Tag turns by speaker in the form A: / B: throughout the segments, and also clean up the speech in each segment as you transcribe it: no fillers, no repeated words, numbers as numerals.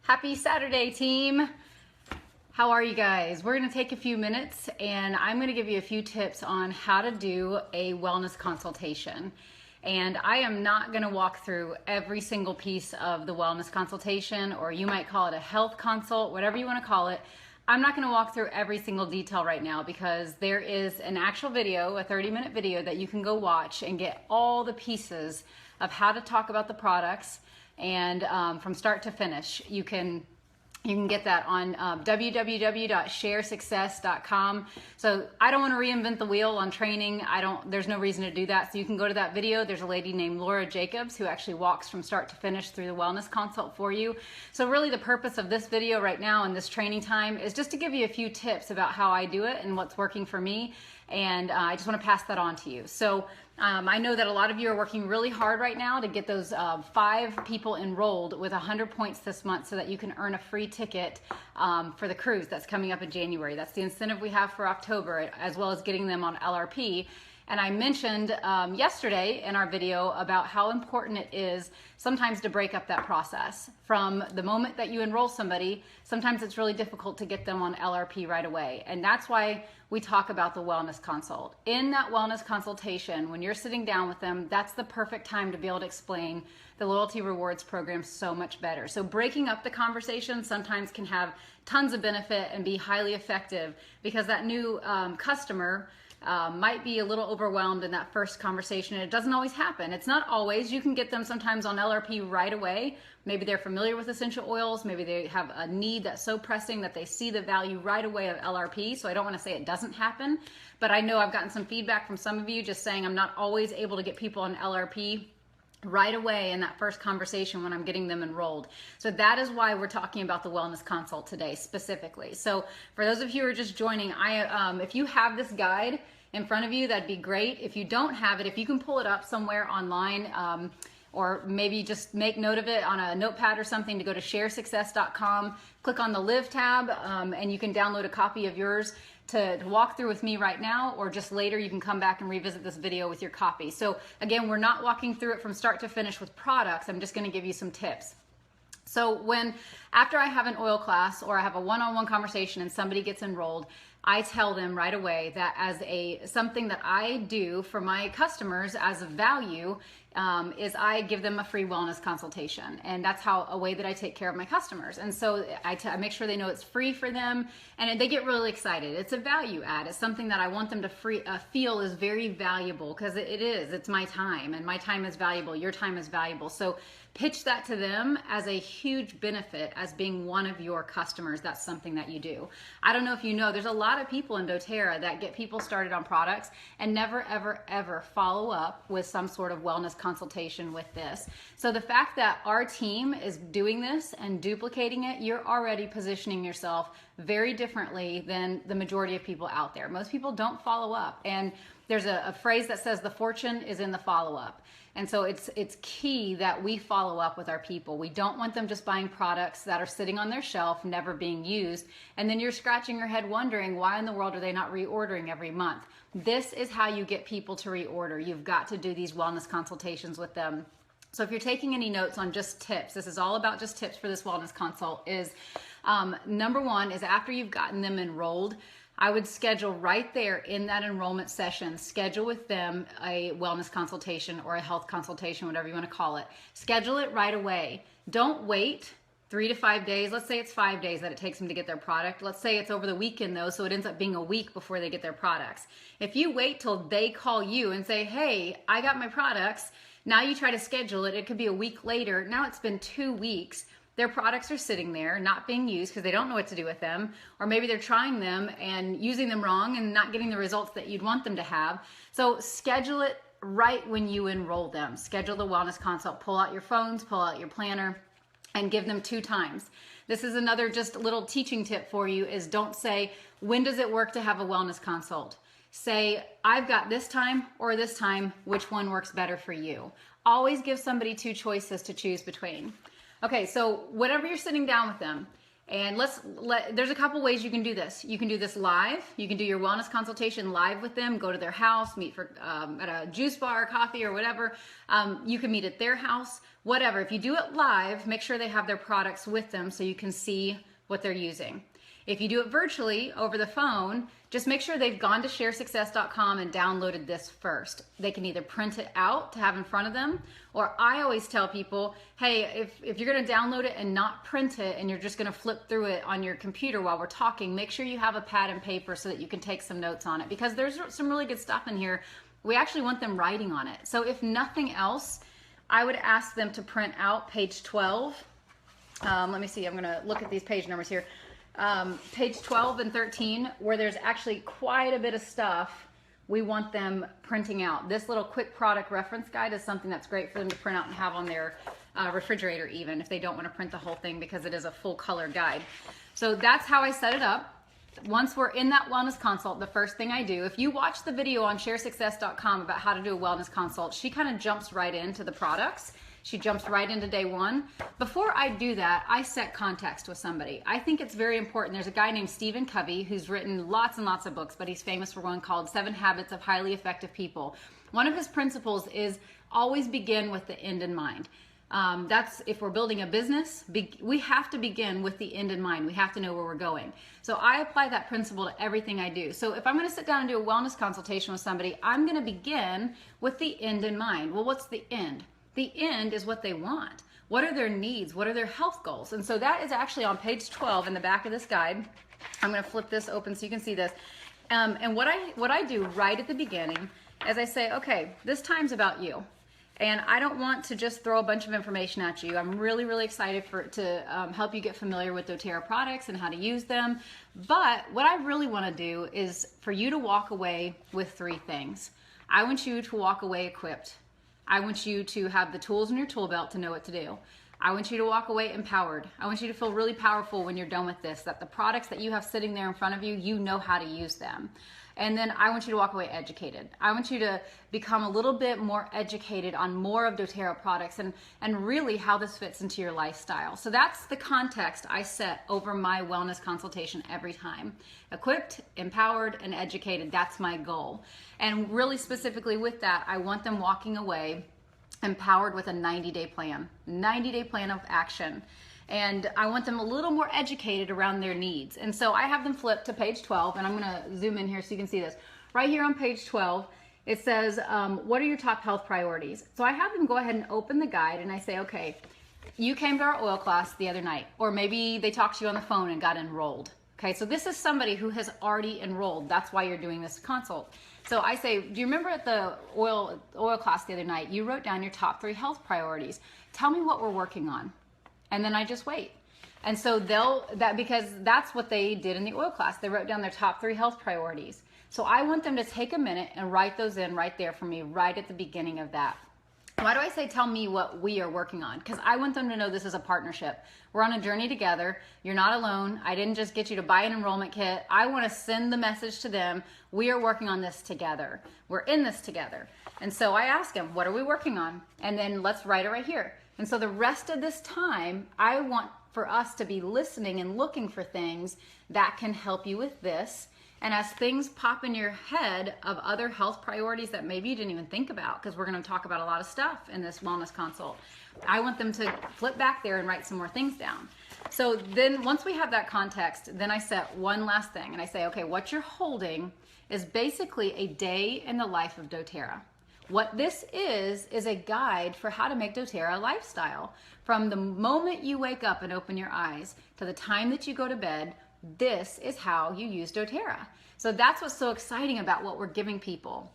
A: Happy Saturday, team. How are you guys? We're gonna take a few minutes and I'm gonna give you a few tips on how to do a wellness consultation. And I am not gonna walk through every single piece of the wellness consultation, or you might call it a health consult, whatever you wanna call it. I'm not gonna walk through every single detail right now because there is an actual video, a 30-minute video that you can go watch and get all the pieces of how to talk about the products. And from start to finish, you can get that on www.sharesuccess.com. So I don't want to reinvent the wheel on training. There's no reason to do that. So you can go to that video. There's a lady named Laura Jacobs who actually walks from start to finish through the wellness consult for you. So really the purpose of this video right now and this training time is just to give you a few tips about how I do it and what's working for me. And I just want to pass that on to you. So I know that a lot of you are working really hard right now to get those 5 people enrolled with 100 points this month so that you can earn a free ticket for the cruise that's coming up in January. That's the incentive we have for October, as well as getting them on LRP. And I mentioned yesterday in our video about how important it is sometimes to break up that process. From the moment that you enroll somebody, sometimes it's really difficult to get them on LRP right away. And that's why we talk about the wellness consult. In that wellness consultation, when you're sitting down with them, that's the perfect time to be able to explain the loyalty rewards program so much better. So breaking up the conversation sometimes can have tons of benefit and be highly effective, because that new customer might be a little overwhelmed in that first conversation. It doesn't always happen. It's not always. You can get them sometimes on LRP right away. Maybe they're familiar with essential oils. Maybe they have a need that's so pressing that they see the value right away of LRP. So I don't want to say it doesn't happen, but I know I've gotten some feedback from some of you just saying I'm not always able to get people on LRP right away in that first conversation when I'm getting them enrolled. So that is why we're talking about the wellness consult today specifically. So for those of you who are just joining, if you have this guide in front of you, that'd be great. If you don't have it, if you can pull it up somewhere online, or maybe just make note of it on a notepad or something, to go to sharesuccess.com, click on the Live tab, and you can download a copy of yours to walk through with me right now, or just later you can come back and revisit this video with your copy. So again, we're not walking through it from start to finish with products. I'm just going to give you some tips. So after I have an oil class or I have a one-on-one conversation and somebody gets enrolled, I tell them right away that as something that I do for my customers as a value is I give them a free wellness consultation. And that's a way that I take care of my customers. And so I make sure they know it's free for them, and they get really excited. It's a value add. It's something that I want them to feel is very valuable, because it is. It's my time, and my time is valuable. Your time is valuable. So pitch that to them as a huge benefit as being one of your customers. That's something that you do. I don't know if you know, there's a lot of people in doTERRA that get people started on products and never, ever, ever follow up with some sort of wellness consultation with this. So the fact that our team is doing this and duplicating it, you're already positioning yourself very differently than the majority of people out there. Most people don't follow up. And there's a phrase that says the fortune is in the follow-up. And so it's key that we follow up with our people. We don't want them just buying products that are sitting on their shelf, never being used, and then you're scratching your head wondering why in the world are they not reordering every month. This is how you get people to reorder. You've got to do these wellness consultations with them. So if you're taking any notes on just tips, this is all about just tips for this wellness consult, is number one is after you've gotten them enrolled, I would schedule right there in that enrollment session, schedule with them a wellness consultation or a health consultation, whatever you want to call it. Schedule it right away. Don't wait 3 to 5 days. Let's say it's 5 days that it takes them to get their product. Let's say it's over the weekend though, so it ends up being a week before they get their products. If you wait till they call you and say, hey, I got my products, now you try to schedule it, it could be a week later. Now it's been 2 weeks. Their products are sitting there not being used because they don't know what to do with them, or maybe they're trying them and using them wrong and not getting the results that you'd want them to have. So schedule it right when you enroll them. Schedule the wellness consult. Pull out your phones, pull out your planner, and give them 2 times. This is another just little teaching tip for you, is don't say, when does it work to have a wellness consult? Say, I've got this time or this time, which one works better for you? Always give somebody 2 choices to choose between. Okay, so whenever you're sitting down with them, And there's a couple ways you can do this. You can do this live. You can do your wellness consultation live with them, go to their house, meet for at a juice bar, coffee, or whatever. You can meet at their house, whatever. If you do it live, make sure they have their products with them so you can see what they're using. If you do it virtually over the phone, just make sure they've gone to sharesuccess.com and downloaded this first. They can either print it out to have in front of them, or I always tell people, hey, if you're gonna download it and not print it and you're just gonna flip through it on your computer while we're talking, make sure you have a pad and paper so that you can take some notes on it, because there's some really good stuff in here. We actually want them writing on it. So if nothing else, I would ask them to print out page 12. Let me see, I'm gonna look at these page numbers here. Page 12 and 13, where there's actually quite a bit of stuff we want them printing out. This little quick product reference guide is something that's great for them to print out and have on their refrigerator, even if they don't want to print the whole thing, because it is a full color guide. So that's how I set it up. Once we're in that wellness consult, the first thing I do, if you watch the video on sharesuccess.com about how to do a wellness consult, she kind of jumps right into the products. She jumps right into day one. Before I do that, I set context with somebody. I think it's very important. There's a guy named Stephen Covey who's written lots and lots of books, but he's famous for one called 7 Habits of Highly Effective People. One of his principles is always begin with the end in mind. That's if we're building a business, we have to begin with the end in mind. We have to know where we're going. So I apply that principle to everything I do. So if I'm going to sit down and do a wellness consultation with somebody, I'm going to begin with the end in mind. Well, what's the end? The end is what they want. What are their needs? What are their health goals? And so that is actually on page 12 in the back of this guide. I'm going to flip this open so you can see this. And what I do right at the beginning is I say, okay, this time's about you. And I don't want to just throw a bunch of information at you. I'm really, really excited to help you get familiar with doTERRA products and how to use them. But what I really want to do is for you to walk away with 3 things. I want you to walk away equipped. I want you to have the tools in your tool belt to know what to do. I want you to walk away empowered. I want you to feel really powerful when you're done with this, that the products that you have sitting there in front of you, you know how to use them. And then I want you to walk away educated. I want you to become a little bit more educated on more of doTERRA products and really how this fits into your lifestyle. So that's the context I set over my wellness consultation every time. Equipped, empowered, and educated, that's my goal. And really specifically with that, I want them walking away empowered with a 90-day plan, 90-day plan of action. And I want them a little more educated around their needs. And so I have them flip to page 12, and I'm gonna zoom in here so you can see this. Right here on page 12, it says, what are your top health priorities? So I have them go ahead and open the guide, and I say, okay, you came to our oil class the other night, or maybe they talked to you on the phone and got enrolled. Okay, so this is somebody who has already enrolled. That's why you're doing this consult. So I say, do you remember at the oil class the other night, you wrote down your top 3 health priorities. Tell me what we're working on. And then I just wait. And so because that's what they did in the oil class. They wrote down their top 3 health priorities. So I want them to take a minute and write those in right there for me, right at the beginning of that. Why do I say tell me what we are working on? Because I want them to know this is a partnership. We're on a journey together. You're not alone. I didn't just get you to buy an enrollment kit. I want to send the message to them. We are working on this together. We're in this together. And so I ask them, what are we working on? And then let's write it right here. And so the rest of this time, I want for us to be listening and looking for things that can help you with this. And as things pop in your head of other health priorities that maybe you didn't even think about, because we're going to talk about a lot of stuff in this wellness consult, I want them to flip back there and write some more things down. So then once we have that context, then I set one last thing and I say, okay, what you're holding is basically a day in the life of doTERRA. What this is a guide for how to make doTERRA a lifestyle. From the moment you wake up and open your eyes to the time that you go to bed, this is how you use doTERRA. So that's what's so exciting about what we're giving people.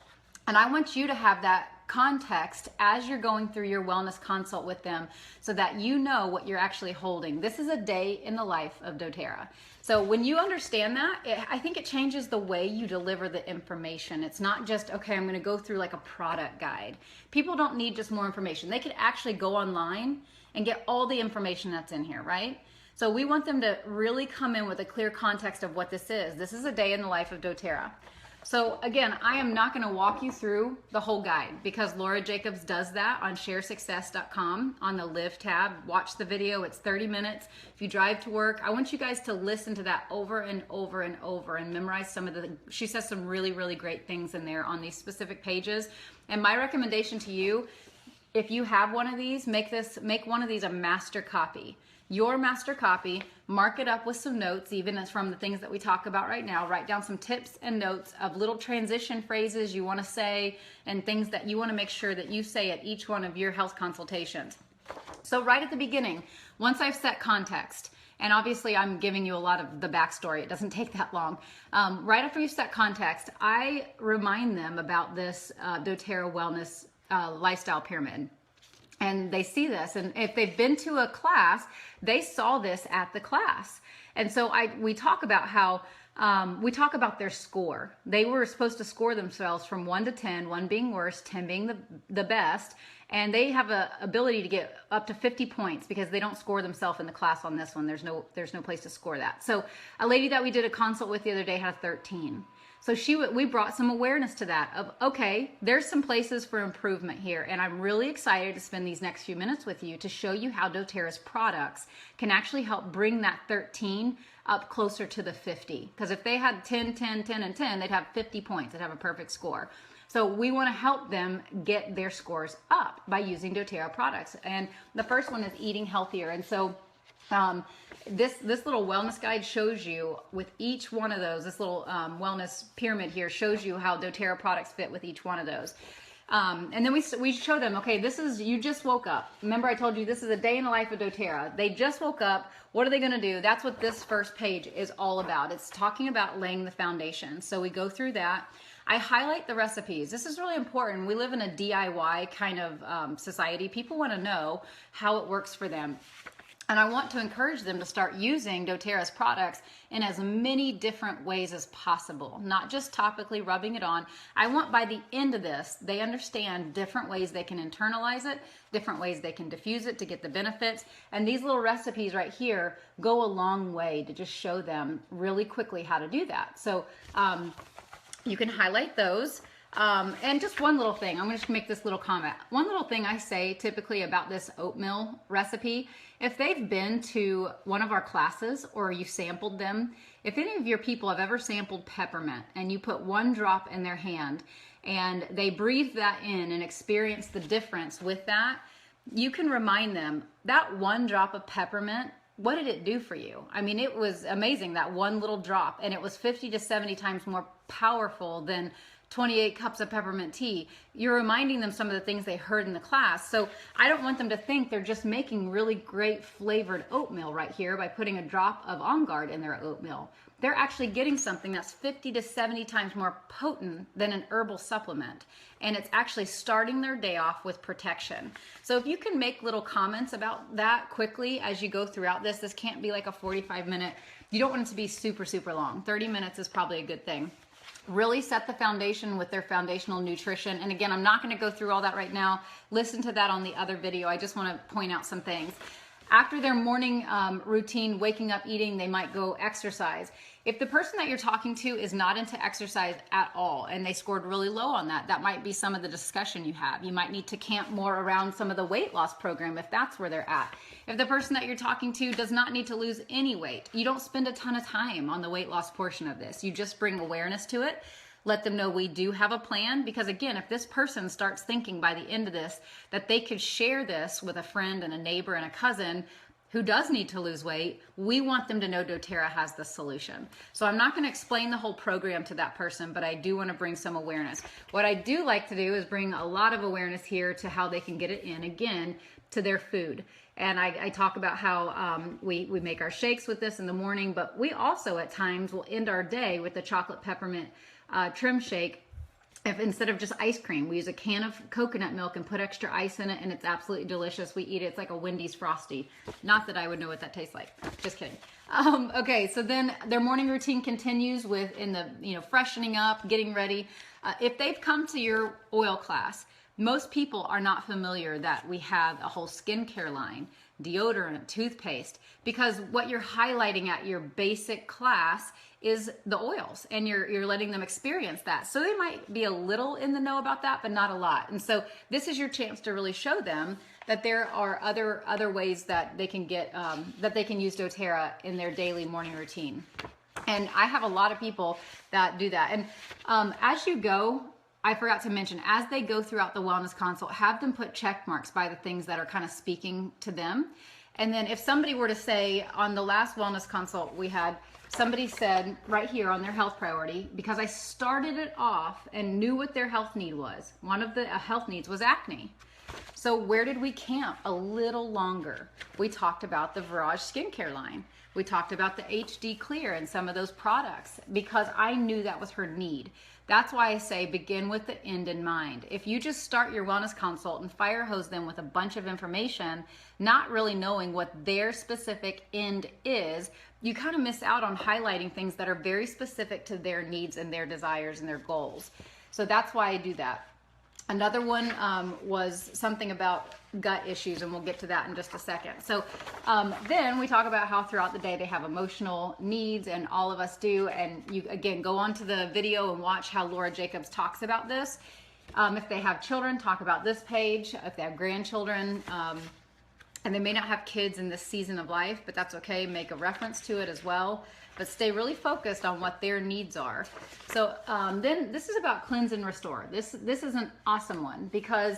A: And I want you to have that context as you're going through your wellness consult with them so that you know what you're actually holding. This is a day in the life of doTERRA. So when you understand that, I think it changes the way you deliver the information. It's not just, okay, I'm going to go through like a product guide. People don't need just more information. They could actually go online and get all the information that's in here, right? So we want them to really come in with a clear context of what this is. This is a day in the life of doTERRA. So again, I am not going to walk you through the whole guide because Laura Jacobs does that on sharesuccess.com on the Live tab. Watch the video. It's 30 minutes. If you drive to work, I want you guys to listen to that over and over and over and memorize some of the, she says some really, really great things in there on these specific pages. And my recommendation to you, if you have one of these, make one of these a master copy. Your master copy, mark it up with some notes, even as from the things that we talk about right now. Write down some tips and notes of little transition phrases you want to say and things that you want to make sure that you say at each one of your health consultations. So right at the beginning, once I've set context, and obviously I'm giving you a lot of the backstory, it doesn't take that long. Right after you set context, I remind them about this doTERRA wellness lifestyle pyramid. And they see this, and if they've been to a class, they saw this at the class. And so we talk about how, we talk about their score. They were supposed to score themselves from 1 to 10, 1 being worst, 10 being the best. And they have a ability to get up to 50 points because they don't score themselves in the class on this one. There's no place to score that. So a lady that we did a consult with the other day had a 13. So we brought some awareness to that of, okay, there's some places for improvement here. And I'm really excited to spend these next few minutes with you to show you how doTERRA's products can actually help bring that 13 up closer to the 50. Because if they had 10, 10, 10, and 10, they'd have 50 points. They'd have a perfect score. So we want to help them get their scores up by using doTERRA products. And the first one is eating healthier. And so this little wellness guide shows you with each one of those, this little wellness pyramid here shows you how doTERRA products fit with each one of those. And then we show them, okay, you just woke up. Remember I told you this is a day in the life of doTERRA. They just woke up. What are they going to do? That's what this first page is all about. It's talking about laying the foundation. So we go through that. I highlight the recipes. This is really important. We live in a DIY kind of society. People want to know how it works for them. And I want to encourage them to start using doTERRA's products in as many different ways as possible, not just topically rubbing it on. I want by the end of this, they understand different ways they can internalize it, different ways they can diffuse it to get the benefits. And these little recipes right here go a long way to just show them really quickly how to do that. So you can highlight those. And just one little thing, I'm going to make this little comment. One little thing I say typically about this oatmeal recipe, if they've been to one of our classes or you sampled them, if any of your people have ever sampled peppermint and you put 1 drop in their hand and they breathe that in and experience the difference with that, you can remind them that 1 drop of peppermint, what did it do for you? I mean, it was amazing, that 1 little drop, and it was 50 to 70 times more powerful than 28 cups of peppermint tea. You're reminding them some of the things they heard in the class. So I don't want them to think they're just making really great flavored oatmeal right here by putting a drop of On Guard in their oatmeal. They're actually getting something that's 50 to 70 times more potent than an herbal supplement. And it's actually starting their day off with protection. So if you can make little comments about that quickly as you go throughout this, this can't be like a 45-minute, you don't want it to be super, super long. 30 minutes is probably a good thing. Really set the foundation with their foundational nutrition. And again, I'm not going to go through all that right now. Listen to that on the other video. I just want to point out some things. After their morning routine, waking up, eating, they might go exercise. If the person that you're talking to is not into exercise at all and they scored really low on that, that might be some of the discussion you have. You might need to camp more around some of the weight loss program if that's where they're at. If the person that you're talking to does not need to lose any weight, you don't spend a ton of time on the weight loss portion of this. You just bring awareness to it. Let them know we do have a plan, because again, if this person starts thinking by the end of this that they could share this with a friend and a neighbor and a cousin who does need to lose weight, we want them to know doTERRA has the solution. So I'm not going to explain the whole program to that person, but I do want to bring some awareness. What I do like to do is bring a lot of awareness here to how they can get it in, again, to their food. And I talk about how we make our shakes with this in the morning, but we also at times will end our day with the chocolate peppermint trim shake. If instead of just ice cream, we use a can of coconut milk and put extra ice in it, and it's absolutely delicious. We eat it. It's like a Wendy's Frosty. Not that I would know what that tastes like. Just kidding. Okay, so then their morning routine continues with freshening up, getting ready. If they've come to your oil class, most people are not familiar that we have a whole skincare line. deodorant, toothpaste, because what you're highlighting at your basic class is the oils, and you're letting them experience that. So they might be a little in the know about that, but not a lot. And so this is your chance to really show them that there are other ways that they can get that they can use doTERRA in their daily morning routine. And I have a lot of people that do that. And as you go, I forgot to mention, as they go throughout the wellness consult, have them put check marks by the things that are kind of speaking to them. And then if somebody were to say, on the last wellness consult we had, somebody said right here on their health priority, because I started it off and knew what their health need was. One of the health needs was acne. So where did we camp a little longer? We talked about the Virage skincare line. We talked about the HD Clear and some of those products, because I knew that was her need. That's why I say begin with the end in mind. If you just start your wellness consult and fire hose them with a bunch of information, not really knowing what their specific end is, you kind of miss out on highlighting things that are very specific to their needs and their desires and their goals. So that's why I do that. Another one was something about gut issues, and we'll get to that in just a second. So then we talk about how throughout the day they have emotional needs, and all of us do. And you, again, go onto the video and watch how Laura Jacobs talks about this. If they have children, talk about this page. If they have grandchildren, and they may not have kids in this season of life, but that's okay. Make a reference to it as well. But stay really focused on what their needs are. So then this is about cleanse and restore. This is an awesome one, because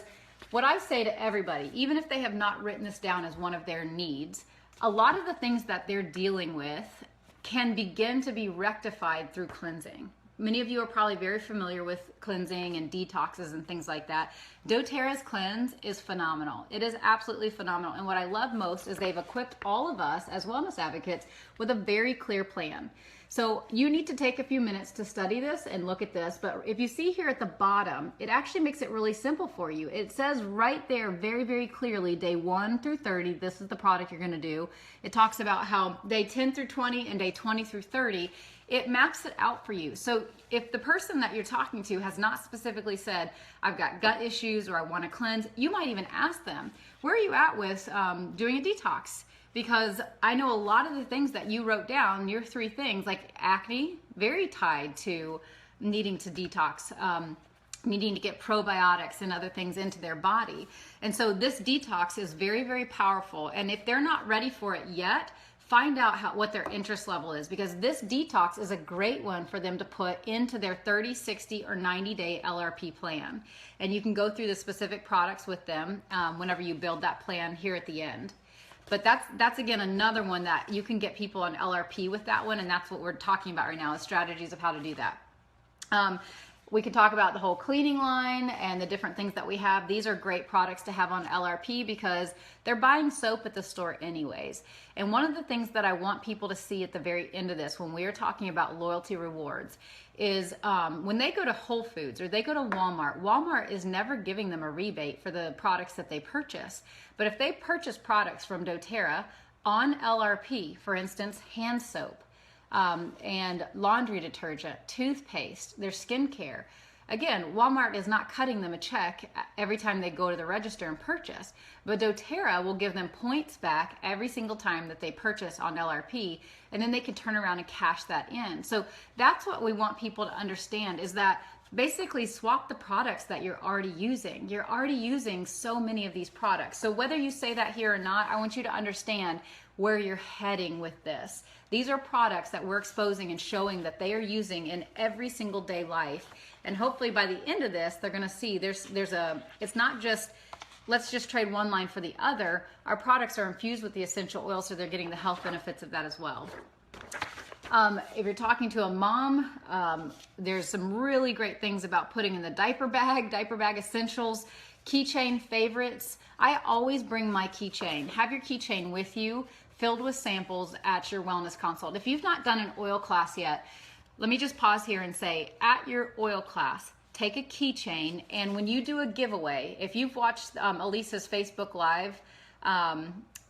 A: what I say to everybody, even if they have not written this down as one of their needs, a lot of the things that they're dealing with can begin to be rectified through cleansing. Many of you are probably very familiar with cleansing and detoxes and things like that. doTERRA's cleanse is phenomenal. It is absolutely phenomenal. And what I love most is they've equipped all of us as wellness advocates with a very clear plan. So you need to take a few minutes to study this and look at this. But if you see here at the bottom, it actually makes it really simple for you. It says right there very, very clearly, day 1 through 30, this is the product you're going to do. It talks about how day 10 through 20 and day 20 through 30, it maps it out for you. So if the person that you're talking to has not specifically said, I've got gut issues or I want to cleanse, you might even ask them, where are you at with doing a detox? Because I know a lot of the things that you wrote down, your 3 things, like acne, very tied to needing to detox, needing to get probiotics and other things into their body. And so this detox is very, very powerful. And if they're not ready for it yet, find out what their interest level is, because this detox is a great one for them to put into their 30, 60, or 90-day LRP plan. And you can go through the specific products with them whenever you build that plan here at the end. But that's again another one that you can get people on LRP with that one, and that's what we're talking about right now, is strategies of how to do that. We can talk about the whole cleaning line and the different things that we have. These are great products to have on LRP because they're buying soap at the store anyways. And one of the things that I want people to see at the very end of this, when we are talking about loyalty rewards, is when they go to Whole Foods or they go to Walmart, Walmart is never giving them a rebate for the products that they purchase. But if they purchase products from doTERRA on LRP, for instance, hand soap, and laundry detergent, toothpaste, their skincare. Again, Walmart is not cutting them a check every time they go to the register and purchase, but doTERRA will give them points back every single time that they purchase on LRP, and then they can turn around and cash that in. So that's what we want people to understand, is that basically swap the products that you're already using. You're already using so many of these products. So whether you say that here or not, I want you to understand where you're heading with this. These are products that we're exposing and showing that they are using in every single day life. And hopefully by the end of this, they're gonna see it's not just, let's just trade one line for the other. Our products are infused with the essential oils, so they're getting the health benefits of that as well. If you're talking to a mom, there's some really great things about putting in the diaper bag essentials, keychain favorites. I always bring my keychain. Have your keychain with you, filled with samples at your wellness consult. If you've not done an oil class yet, let me just pause here and say, at your oil class, take a keychain, and when you do a giveaway, if you've watched Elisa's Facebook Live,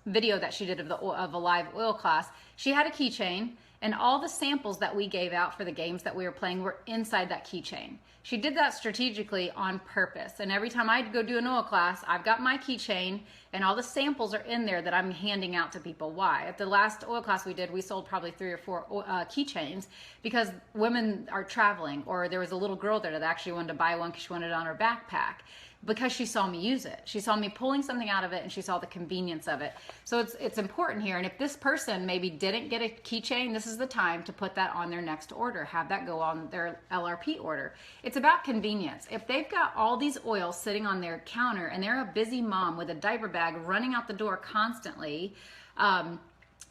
A: video that she did of a live oil class, she had a keychain, and all the samples that we gave out for the games that we were playing were inside that keychain. She did that strategically on purpose. And every time I'd go do an oil class, I've got my keychain and all the samples are in there that I'm handing out to people. Why? At the last oil class we did, we sold probably 3 or 4 keychains because women are traveling, or there was a little girl there that actually wanted to buy one because she wanted it on her backpack, because she saw me use it. She saw me pulling something out of it and she saw the convenience of it. So it's important here. And if this person maybe didn't get a keychain, this is the time to put that on their next order. Have that go on their LRP order. It's about convenience. If they've got all these oils sitting on their counter and they're a busy mom with a diaper bag running out the door constantly,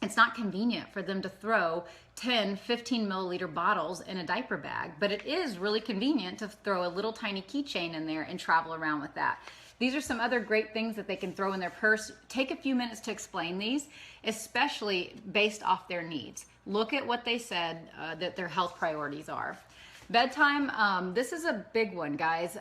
A: it's not convenient for them to throw 10, 15 milliliter bottles in a diaper bag, but it is really convenient to throw a little tiny keychain in there and travel around with that. These are some other great things that they can throw in their purse. Take a few minutes to explain these, especially based off their needs. Look at what they said that their health priorities are. Bedtime, this is a big one, guys.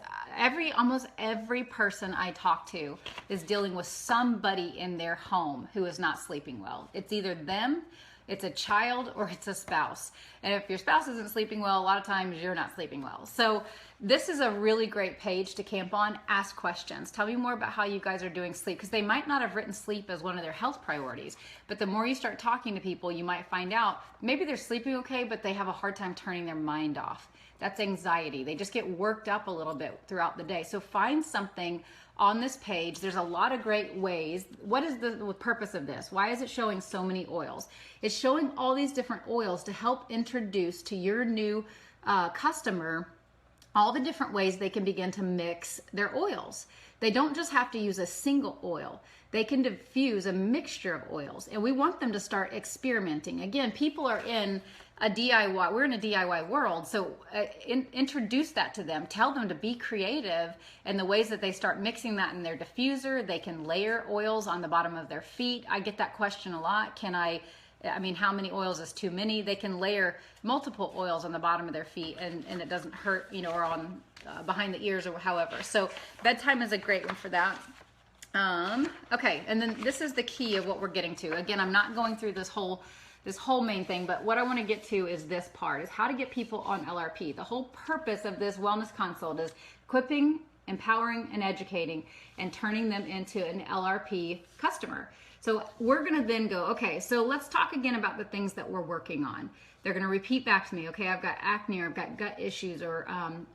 A: Almost every person I talk to is dealing with somebody in their home who is not sleeping well. It's either them, it's a child, or it's a spouse. And if your spouse isn't sleeping well, a lot of times you're not sleeping well. So this is a really great page to camp on. Ask questions. Tell me more about how you guys are doing sleep, because they might not have written sleep as one of their health priorities. But the more you start talking to people, you might find out maybe they're sleeping okay, but they have a hard time turning their mind off. That's anxiety. They just get worked up a little bit throughout the day. So find something on this page. There's a lot of great ways. What is the purpose of this? Why is it showing so many oils? It's showing all these different oils to help introduce to your new customer all the different ways they can begin to mix their oils. They don't just have to use a single oil. They can diffuse a mixture of oils, and we want them to start experimenting. Again, people are in a DIY, we're in a DIY world, so introduce that to them. Tell them to be creative in the ways that they start mixing that in their diffuser. They can layer oils on the bottom of their feet. I get that question a lot. I mean, how many oils is too many? They can layer multiple oils on the bottom of their feet and it doesn't hurt, you know, or on behind the ears or however. So bedtime is a great one for that. Okay, and then this is the key of what we're getting to. Again, I'm not going through this whole main thing, but what I want to get to is this part, is how to get people on LRP. The whole purpose of this wellness consult is equipping, empowering, and educating, and turning them into an LRP customer. So we're going to then go, okay, so let's talk again about the things that we're working on. They're going to repeat back to me, okay, I've got acne, or I've got gut issues, or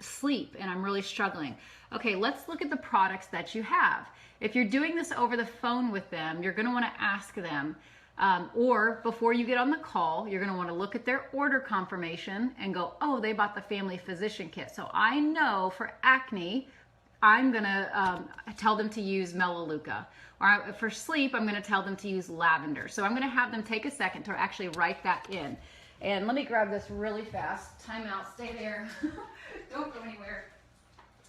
A: sleep, and I'm really struggling. Okay, let's look at the products that you have. If you're doing this over the phone with them, you're going to want to ask them, or before you get on the call, you're going to want to look at their order confirmation and go, oh, they bought the family physician kit. So I know for acne, I'm going to tell them to use Melaleuca. Or for sleep, I'm going to tell them to use lavender. So I'm going to have them take a second to actually write that in. And let me grab this really fast. Time out, stay there. Don't go anywhere.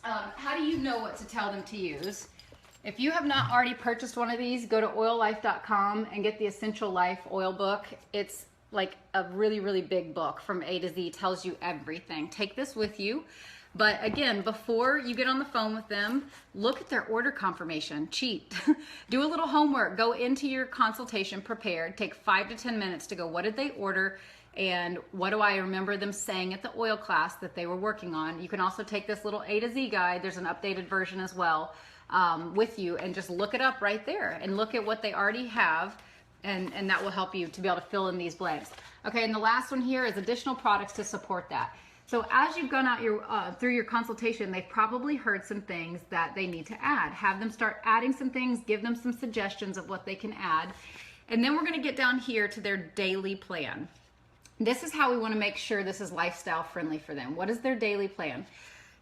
A: How do you know what to tell them to use? If you have not already purchased one of these, go to oillife.com and get the Essential Life oil book. It's like a really, really big book from A to Z. Tells you everything. Take this with you. But again, before you get on the phone with them, look at their order confirmation. Cheat. Do a little homework. Go into your consultation prepared. Take 5 to 10 minutes to go, what did they order? And what do I remember them saying at the oil class that they were working on? You can also take this little A to Z guide. There's an updated version as well with you, and just look it up right there and look at what they already have, and that will help you to be able to fill in these blanks. Okay, and the last one here is additional products to support that. So as you've gone out through your consultation, they've probably heard some things that they need to add. Have them start adding some things, give them some suggestions of what they can add. And then we're gonna get down here to their daily plan. This is how we wanna make sure this is lifestyle friendly for them. What is their daily plan?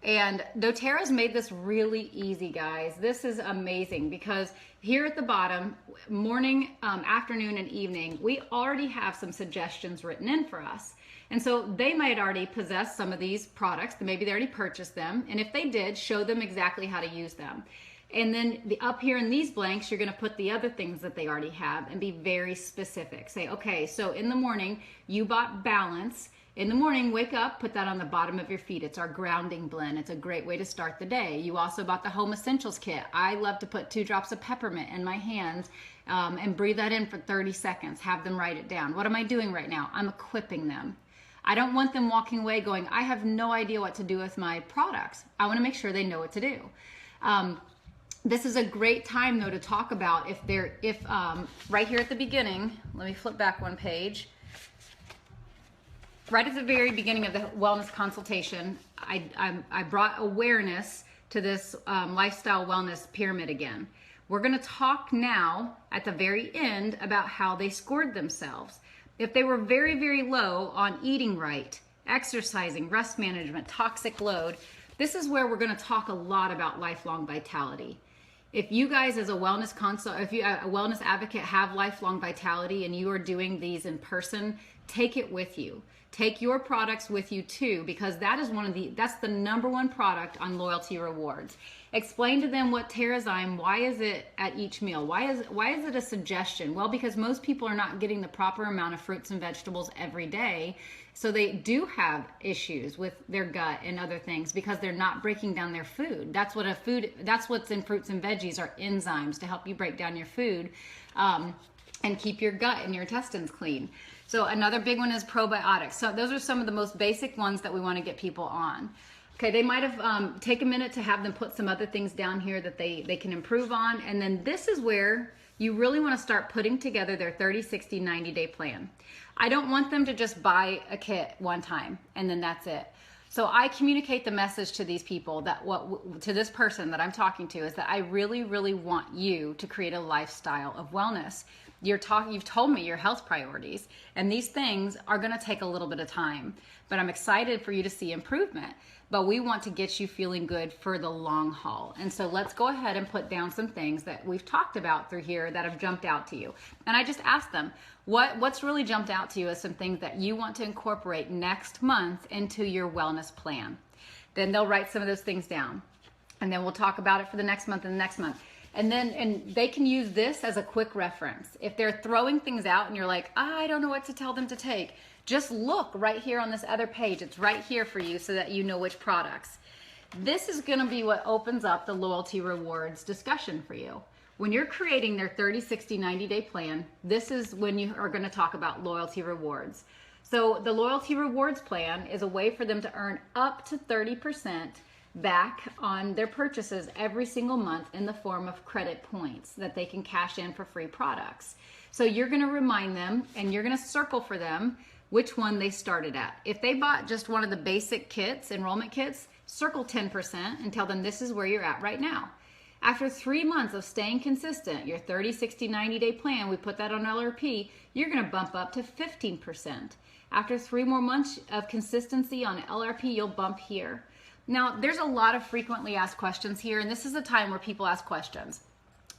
A: And doTERRA's made this really easy, guys. This is amazing because here at the bottom, morning, afternoon, and evening, we already have some suggestions written in for us. And so they might already possess some of these products, maybe they already purchased them. And if they did, show them exactly how to use them. And then up here in these blanks, you're gonna put the other things that they already have and be very specific. Say, okay, so in the morning, you bought Balance, In the morning, wake up, put that on the bottom of your feet. It's our grounding blend. It's a great way to start the day. You also bought the Home Essentials kit. I love to put 2 drops of peppermint in my hands and breathe that in for 30 seconds. Have them write it down. What am I doing right now? I'm equipping them. I don't want them walking away going, I have no idea what to do with my products. I want to make sure they know what to do. This is a great time though to talk about if right here at the beginning, let me flip back one page. Right at the very beginning of the wellness consultation, I brought awareness to this lifestyle wellness pyramid again. We're going to talk now at the very end about how they scored themselves. If they were very, very low on eating right, exercising, rest management, toxic load, this is where we're going to talk a lot about lifelong vitality. If you guys as a wellness if you a wellness advocate have lifelong vitality and you are doing these in person, take it with you. Take your products with you too, because that is that's the #1 product on loyalty rewards. Explain to them what Terrazyme, why is it at each meal? Why is it a suggestion? Well, because most people are not getting the proper amount of fruits and vegetables every day. So they do have issues with their gut and other things because they're not breaking down their food. That's what's in fruits and veggies are enzymes to help you break down your food and keep your gut and your intestines clean. So another big one is probiotics. So those are some of the most basic ones that we want to get people on. Okay, they might have take a minute to have them put some other things down here that they can improve on. And then this is where you really want to start putting together their 30, 60, 90-day plan. I don't want them to just buy a kit one time and then that's it. So I communicate the message to these people to this person that I'm talking to is that I really, really want you to create a lifestyle of wellness. You've told me your health priorities, and these things are going to take a little bit of time, but I'm excited for you to see improvement. But we want to get you feeling good for the long haul. And so let's go ahead and put down some things that we've talked about through here that have jumped out to you. And I just asked them, what's really jumped out to you as some things that you want to incorporate next month into your wellness plan? Then they'll write some of those things down. And then we'll talk about it for the next month and the next month. And they can use this as a quick reference. If they're throwing things out and you're like, I don't know what to tell them to take, just look right here on this other page. It's right here for you so that you know which products. This is going to be what opens up the loyalty rewards discussion for you. When you're creating their 30, 60, 90-day plan, this is when you are going to talk about loyalty rewards. So the loyalty rewards plan is a way for them to earn up to 30% back on their purchases every single month in the form of credit points that they can cash in for free products. So you're going to remind them and you're going to circle for them which one they started at. If they bought just one of the basic kits, enrollment kits, circle 10% and tell them this is where you're at right now. After 3 months of staying consistent, your 30, 60, 90-day plan, we put that on LRP, you're going to bump up to 15%. After 3 more months of consistency on LRP, you'll bump here. Now, there's a lot of frequently asked questions here, and this is a time where people ask questions.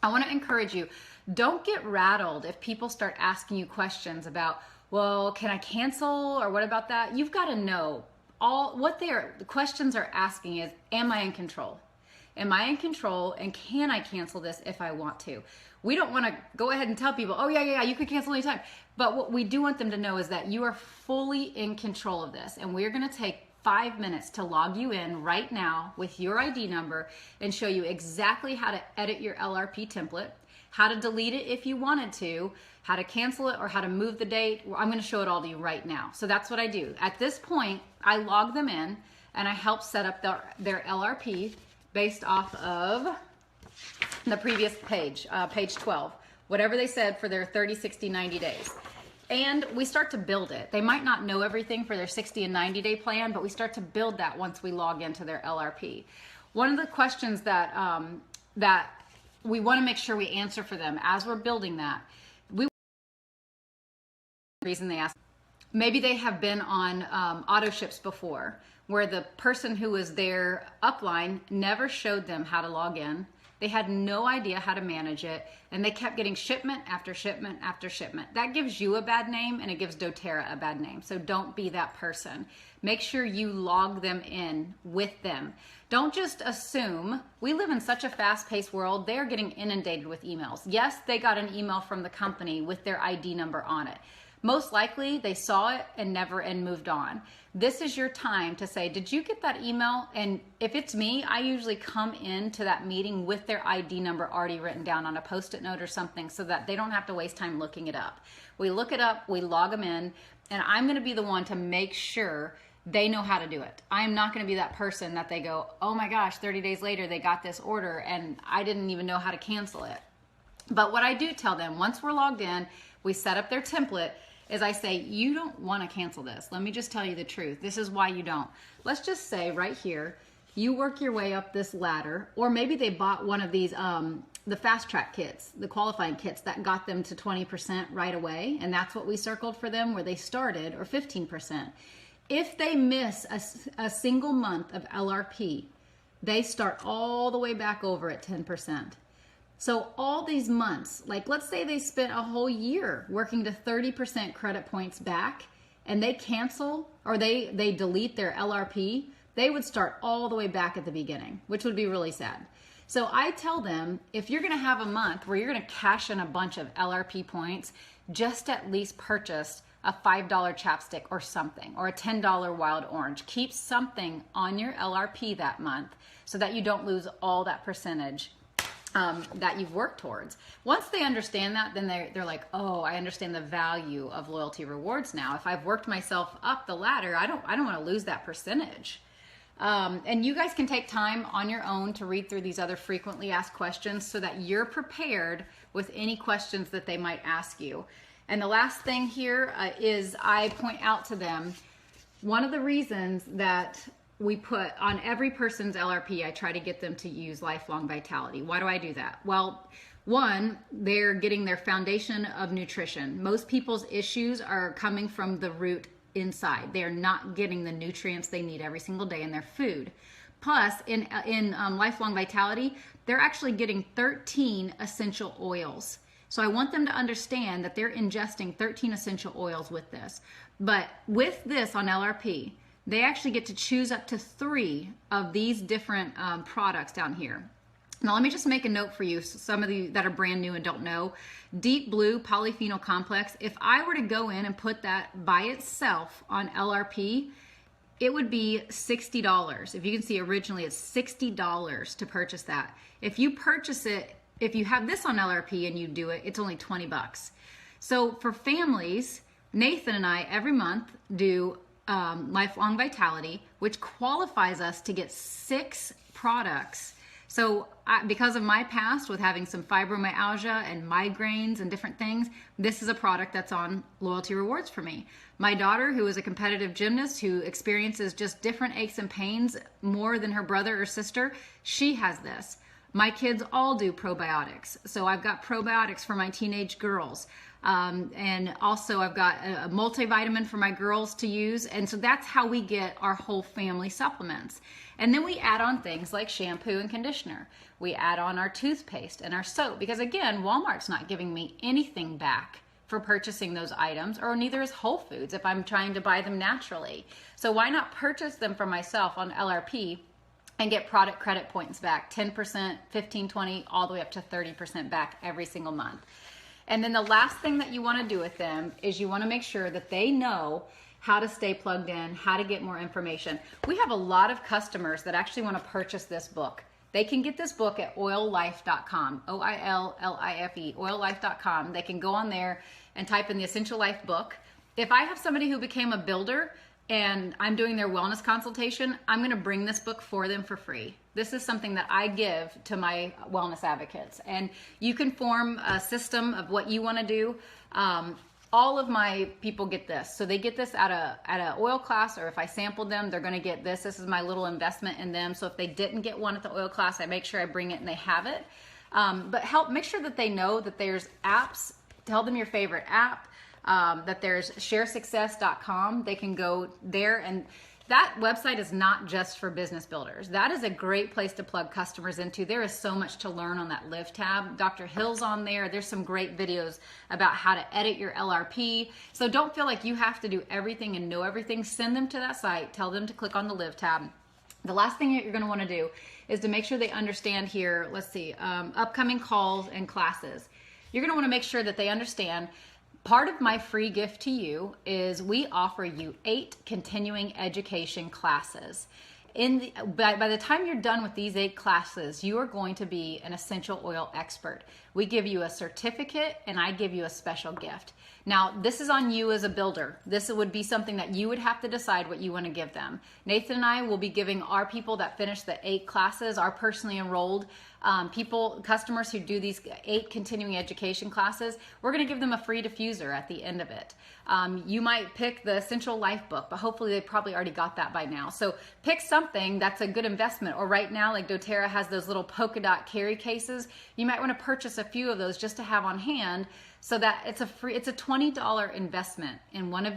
A: I want to encourage you, don't get rattled if people start asking you questions about, well, can I cancel, or what about that? You've got to know the questions are asking is, am I in control? Am I in control, and can I cancel this if I want to? We don't want to go ahead and tell people, oh yeah, you could cancel anytime. But what we do want them to know is that you are fully in control of this, and we're going to take 5 minutes to log you in right now with your ID number and show you exactly how to edit your LRP template, how to delete it if you wanted to, how to cancel it, or how to move the date. I'm going to show it all to you right now. So that's what I do. At this point, I log them in and I help set up their LRP based off of the previous page, page 12, whatever they said for their 30, 60, 90 days. And we start to build it. They might not know everything for their 60 and 90-day plan, but we start to build that once we log into their LRP. One of the questions that we want to make sure we answer for them as we're building that, reason they ask, maybe they have been on auto ships before, where the person who was their upline never showed them how to log in. They had no idea how to manage it, and they kept getting shipment after shipment after shipment. That gives you a bad name, and it gives doTERRA a bad name. So don't be that person. Make sure you log them in with them. Don't just assume. We live in such a fast-paced world. They're getting inundated with emails. Yes, they got an email from the company with their ID number on it. Most likely they saw it and moved on. This is your time to say, did you get that email? And if it's me, I usually come into that meeting with their ID number already written down on a Post-it note or something so that they don't have to waste time looking it up. We look it up, we log them in, and I'm gonna be the one to make sure they know how to do it. I'm not gonna be that person that they go, oh my gosh, 30 days later they got this order and I didn't even know how to cancel it. But what I do tell them, once we're logged in, we set up their template, is I say, you don't want to cancel this. Let me just tell you the truth. This is why you don't. Let's just say right here, you work your way up this ladder, or maybe they bought one of these, the fast track kits, the qualifying kits that got them to 20% right away. And that's what we circled for them where they started, or 15%. If they miss a single month of LRP, they start all the way back over at 10%. So all these months, like let's say they spent a whole year working to 30% credit points back and they cancel or they delete their LRP, they would start all the way back at the beginning, which would be really sad. So I tell them, if you're gonna have a month where you're gonna cash in a bunch of LRP points, just at least purchase a $5 chapstick or something, or a $10 wild orange. Keep something on your LRP that month so that you don't lose all that percentage that you've worked towards. Once they understand that, then they're like, oh, I understand the value of loyalty rewards now. If I've worked myself up the ladder, I don't want to lose that percentage. And you guys can take time on your own to read through these other frequently asked questions so that you're prepared with any questions that they might ask you. And the last thing here is I point out to them, one of the reasons that we put on every person's LRP, I try to get them to use Lifelong Vitality. Why do I do that? Well, one, they're getting their foundation of nutrition. Most people's issues are coming from the root inside. They're not getting the nutrients they need every single day in their food. Plus, in Lifelong Vitality, they're actually getting 13 essential oils. So I want them to understand that they're ingesting 13 essential oils with this. But with this on LRP, they actually get to choose up to 3 of these different products down here. Now let me just make a note for you, so some of you that are brand new and don't know. Deep Blue Polyphenol Complex, if I were to go in and put that by itself on LRP, it would be $60. If you can see, originally it's $60 to purchase that. If you purchase it, if you have this on LRP and you do it, it's only 20 bucks. So for families, Nathan and I every month do Lifelong Vitality, which qualifies us to get 6 products. So because of my past with having some fibromyalgia and migraines and different things, this is a product that's on loyalty rewards for me. My daughter, who is a competitive gymnast who experiences just different aches and pains more than her brother or sister, she has this. My kids all do probiotics. So I've got probiotics for my teenage girls. And also I've got a multivitamin for my girls to use. And so that's how we get our whole family supplements. And then we add on things like shampoo and conditioner. We add on our toothpaste and our soap, because again, Walmart's not giving me anything back for purchasing those items, or neither is Whole Foods if I'm trying to buy them naturally. So why not purchase them for myself on LRP and get product credit points back, 10%, 15, 20, all the way up to 30% back every single month. And then the last thing that you want to do with them is you want to make sure that they know how to stay plugged in, how to get more information. We have a lot of customers that actually want to purchase this book. They can get this book at oillife.com, O-I-L-L-I-F-E, oillife.com. They can go on there and type in the Essential Life book. If I have somebody who became a builder and I'm doing their wellness consultation, I'm going to bring this book for them for free. This is something that I give to my wellness advocates. And you can form a system of what you want to do. All of my people get this. So they get this at a oil class, or if I sampled them, they're going to get this. This is my little investment in them. So if they didn't get one at the oil class, I make sure I bring it and they have it. But make sure that they know that there's apps. Tell them your favorite app. That there's sharesuccess.com. They can go there, and that website is not just for business builders. That is a great place to plug customers into. There is so much to learn on that Live tab. Dr. Hill's on there. There's some great videos about how to edit your LRP. So don't feel like you have to do everything and know everything. Send them to that site. Tell them to click on the Live tab. The last thing that you're going to want to do is to make sure they understand here, let's see, upcoming calls and classes. You're going to want to make sure that they understand Part of my free gift to you is we offer you 8 continuing education classes. By the time you're done with these 8 classes, you are going to be an essential oil expert. We give you a certificate and I give you a special gift. Now, this is on you as a builder. This would be something that you would have to decide what you want to give them. Nathan and I will be giving our people that finish the 8 classes, our personally enrolled customers who do these 8 continuing education classes, we're going to give them a free diffuser at the end of it. You might pick the Essential Life book, but hopefully they probably already got that by now. So pick something that's a good investment. Or right now, like doTERRA has those little polka dot carry cases. You might want to purchase a few of those just to have on hand, so that it's a $20 investment in one of.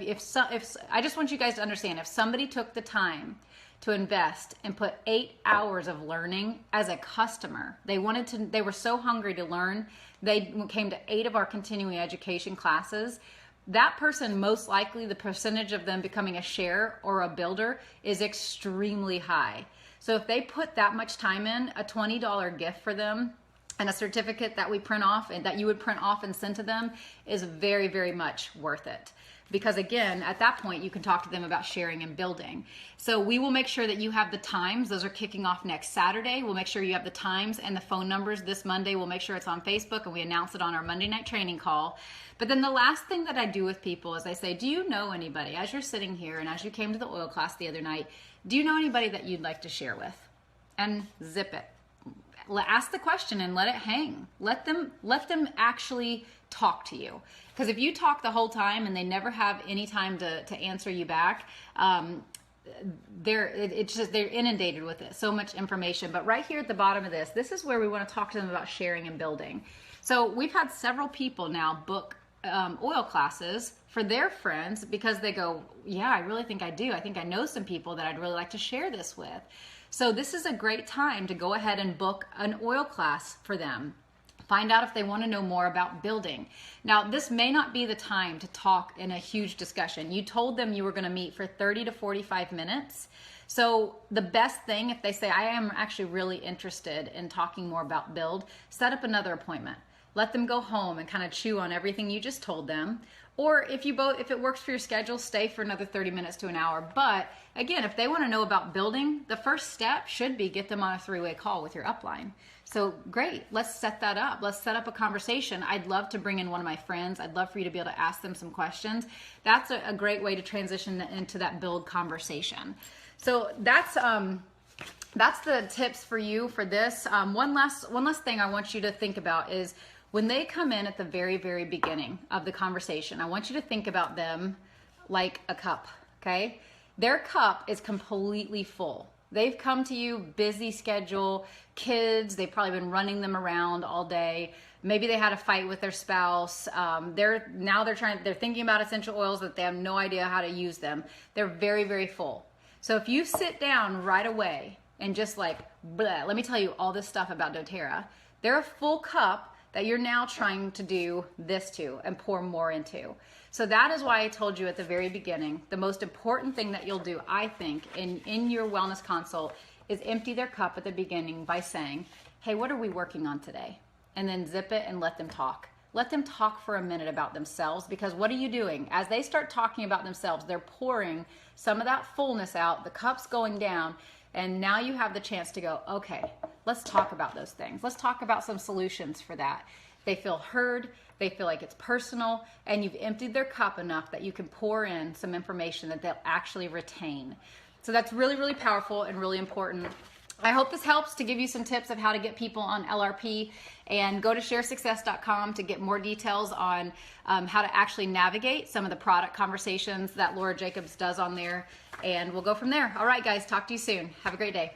A: I just want you guys to understand, if somebody took the time to invest and put 8 hours of learning as a customer, they were so hungry to learn, they came to 8 of our continuing education classes. That person, most likely, the percentage of them becoming a share or a builder is extremely high. So if they put that much time in, a $20 gift for them and a certificate that we print off and that you would print off and send to them is very, very much worth it. Because again, at that point, you can talk to them about sharing and building. So we will make sure that you have the times. Those are kicking off next Saturday. We'll make sure you have the times and the phone numbers this Monday. We'll make sure it's on Facebook and we announce it on our Monday night training call. But then the last thing that I do with people is I say, do you know anybody, as you're sitting here and as you came to the oil class the other night, do you know anybody that you'd like to share with? And zip it. Ask the question and let it hang. Let them actually talk to you. Because if you talk the whole time and they never have any time to answer you back, they're inundated with it, so much information. But right here at the bottom of this is where we want to talk to them about sharing and building. So we've had several people now book oil classes for their friends because they go, yeah, I really think I do. I think I know some people that I'd really like to share this with. So this is a great time to go ahead and book an oil class for them. Find out if they want to know more about building. Now, this may not be the time to talk in a huge discussion. You told them you were going to meet for 30 to 45 minutes. So the best thing, if they say, I am actually really interested in talking more about build, set up another appointment. Let them go home and kind of chew on everything you just told them. Or if it works for your schedule, stay for another 30 minutes to an hour. But again, if they want to know about building, the first step should be get them on a 3-way call with your upline. So great, let's set that up. Let's set up a conversation. I'd love to bring in one of my friends. I'd love for you to be able to ask them some questions. That's a great way to transition into that build conversation. So that's the tips for you for this. One last thing I want you to think about is when they come in at the very, very beginning of the conversation, I want you to think about them like a cup, okay? Their cup is completely full. They've come to you, busy schedule, kids, they've probably been running them around all day. Maybe they had a fight with their spouse. They're thinking about essential oils, but they have no idea how to use them. They're very, very full. So if you sit down right away and just like, bleh, let me tell you all this stuff about doTERRA, they're a full cup that you're now trying to do this to and pour more into. So that is why I told you at the very beginning, the most important thing that you'll do, I think, in your wellness consult is empty their cup at the beginning by saying, hey, what are we working on today? And then zip it and let them talk. Let them talk for a minute about themselves, because what are you doing? As they start talking about themselves, they're pouring some of that fullness out, the cup's going down, and now you have the chance to go, okay, let's talk about those things. Let's talk about some solutions for that. They feel heard, they feel like it's personal, and you've emptied their cup enough that you can pour in some information that they'll actually retain. So that's really, really powerful and really important. I hope this helps to give you some tips of how to get people on LRP, and go to sharesuccess.com to get more details on how to actually navigate some of the product conversations that Laura Jacobs does on there, and we'll go from there. All right, guys, talk to you soon. Have a great day.